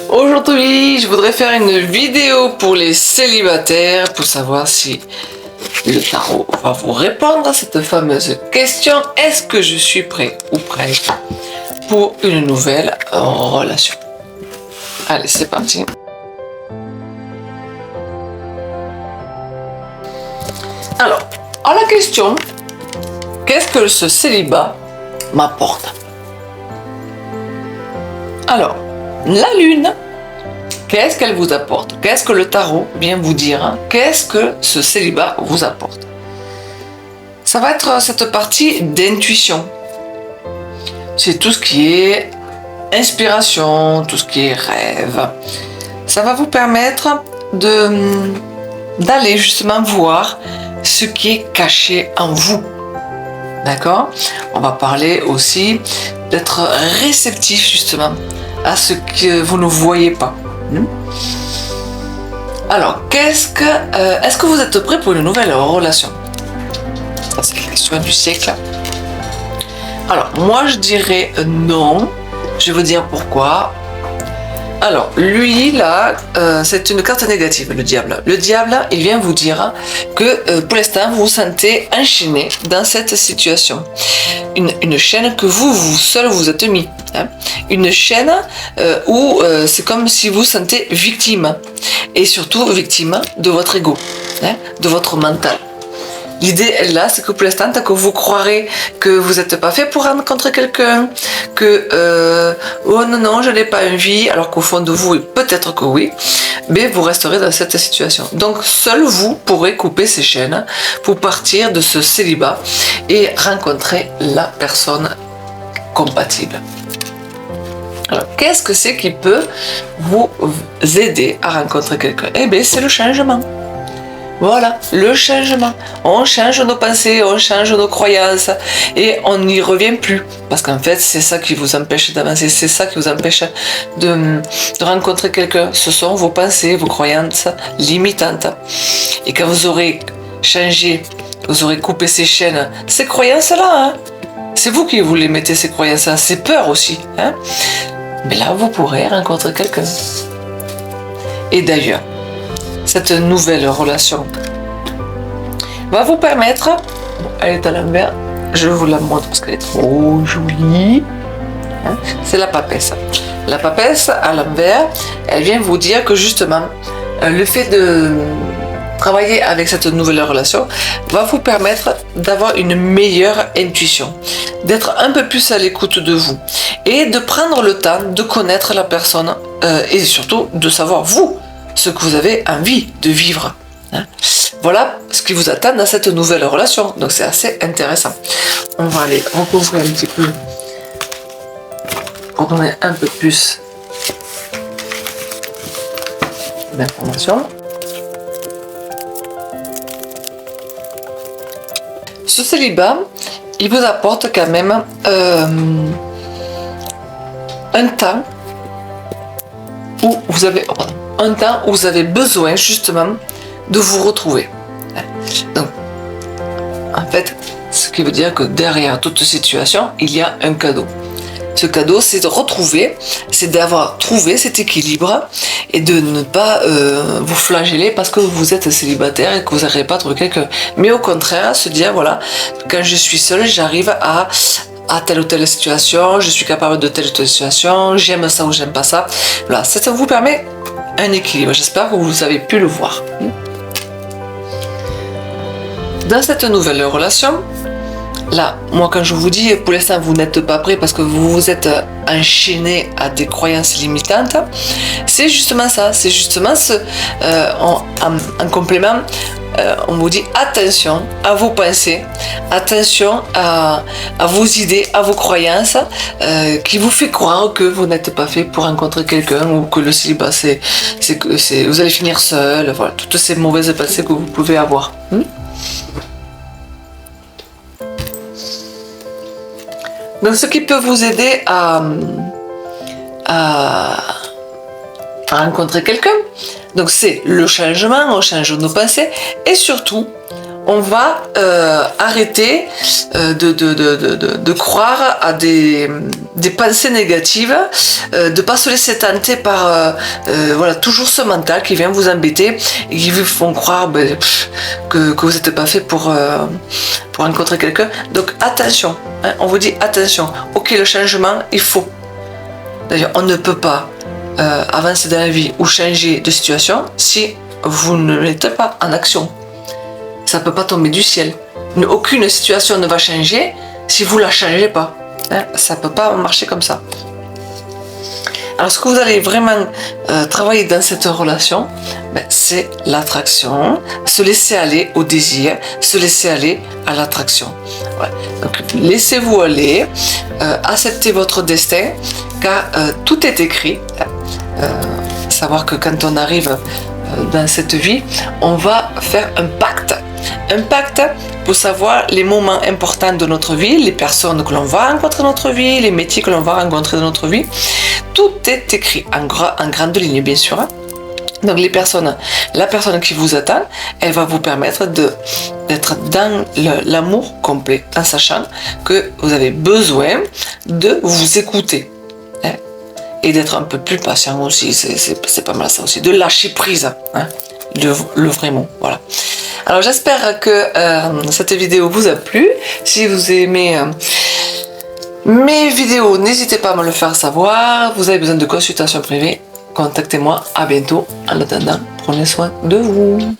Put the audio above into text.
Aujourd'hui, je voudrais faire une vidéo pour les célibataires pour savoir si le tarot va vous répondre à cette fameuse question. Est-ce que je suis prêt ou prête pour une nouvelle relation? Allez, c'est parti. Alors, à la question, qu'est-ce que ce célibat m'apporte? Alors, la lune, qu'est-ce qu'elle vous apporte? Qu'est-ce que le tarot vient vous dire? Qu'est-ce que ce célibat vous apporte? Ça va être cette partie d'intuition. C'est tout ce qui est inspiration, tout ce qui est rêve. Ça va vous permettre d'aller justement voir ce qui est caché en vous. D'accord? On va parler aussi d'être réceptif justement à ce que vous ne voyez pas. Alors, est-ce que vous êtes prêt pour une nouvelle relation? Ça, c'est la question du siècle. Alors, moi, je dirais non. Je vais vous dire pourquoi. Alors, lui, là, c'est une carte négative, le diable. Le diable, il vient vous dire que pour l'instant, vous vous sentez enchaîné dans cette situation. Une chaîne que vous seul vous êtes mis. Hein. Une chaîne où c'est comme si vous vous sentez victime. Et surtout victime de votre ego, hein, de votre mental. L'idée est là, c'est que pour l'instant, tant que vous croirez que vous n'êtes pas fait pour rencontrer quelqu'un, que oh non, je n'ai pas envie, alors qu'au fond de vous, peut-être que oui, mais vous resterez dans cette situation. Donc, seul vous pourrez couper ces chaînes pour partir de ce célibat et rencontrer la personne compatible. Alors, qu'est-ce que c'est qui peut vous aider à rencontrer quelqu'un? Eh bien, c'est le changement. Voilà, le changement. On change nos pensées, on change nos croyances et on n'y revient plus. Parce qu'en fait, c'est ça qui vous empêche d'avancer, c'est ça qui vous empêche de rencontrer quelqu'un. Ce sont vos pensées, vos croyances limitantes. Et quand vous aurez changé, vous aurez coupé ces chaînes, ces croyances-là, hein, c'est vous qui vous les mettez, ces croyances-là, ces peurs aussi. Hein. Mais là, vous pourrez rencontrer quelqu'un. Et d'ailleurs, cette nouvelle relation va vous permettre, elle est à l'envers, je vous la montre parce qu'elle est trop jolie, hein, c'est la papesse. La papesse à l'envers, elle vient vous dire que justement, le fait de travailler avec cette nouvelle relation va vous permettre d'avoir une meilleure intuition, d'être un peu plus à l'écoute de vous et de prendre le temps de connaître la personne et surtout de savoir vous, ce que vous avez envie de vivre. Hein. Voilà ce qui vous attend dans cette nouvelle relation. Donc c'est assez intéressant. On va aller recouvrir un petit peu pour donner un peu plus d'informations. Ce célibat, il vous apporte quand même un temps où vous avez besoin justement de vous retrouver. Donc, en fait, ce qui veut dire que derrière toute situation, il y a un cadeau. Ce cadeau, c'est de retrouver, c'est d'avoir trouvé cet équilibre et de ne pas vous flageller parce que vous êtes célibataire et que vous n'arrivez pas à trouver quelqu'un. Mais au contraire, se dire, voilà, quand je suis seule, j'arrive à telle ou telle situation, je suis capable de telle ou telle situation, j'aime ça ou j'aime pas ça. Voilà, ça vous permet un équilibre. J'espère que vous avez pu le voir. Dans cette nouvelle relation, là, moi quand je vous dis, pour l'instant vous n'êtes pas prêt parce que vous vous êtes enchaîné à des croyances limitantes, c'est justement ça, c'est justement en complément, on vous dit attention à vos pensées, attention à vos idées, à vos croyances qui vous fait croire que vous n'êtes pas fait pour rencontrer quelqu'un ou que le célibat vous allez finir seul, voilà, toutes ces mauvaises pensées que vous pouvez avoir. Donc ce qui peut vous aider à rencontrer quelqu'un, donc c'est le changement, on change nos pensées et surtout on va arrêter de croire à des pensées négatives, de pas se laisser tenter par voilà, toujours ce mental qui vient vous embêter et qui vous font croire que vous n'êtes pas fait pour rencontrer quelqu'un. Donc attention, hein, on vous dit attention, ok, le changement, il faut. D'ailleurs, on ne peut pas avancer dans la vie ou changer de situation si vous ne mettez pas en action. Ça ne peut pas tomber du ciel. Aucune situation ne va changer si vous ne la changez pas. Hein, ça ne peut pas marcher comme ça. Alors, ce que vous allez vraiment travailler dans cette relation, c'est l'attraction, se laisser aller au désir, se laisser aller à l'attraction. Ouais. Donc, laissez-vous aller, acceptez votre destin, car tout est écrit. Savoir que quand on arrive dans cette vie, on va faire un pacte. Un pacte pour savoir les moments importants de notre vie, les personnes que l'on va rencontrer dans notre vie, les métiers que l'on va rencontrer dans notre vie. Tout est écrit en grande ligne, bien sûr. Donc la personne qui vous attend, elle va vous permettre d'être dans l'amour complet, en sachant que vous avez besoin de vous écouter. Et d'être un peu plus patient aussi, c'est pas mal ça aussi, de lâcher prise, hein, le vrai mot, voilà. Alors j'espère que cette vidéo vous a plu. Si vous aimez mes vidéos, n'hésitez pas à me le faire savoir. Vous avez besoin de consultation privée, contactez-moi. À bientôt. En attendant, prenez soin de vous.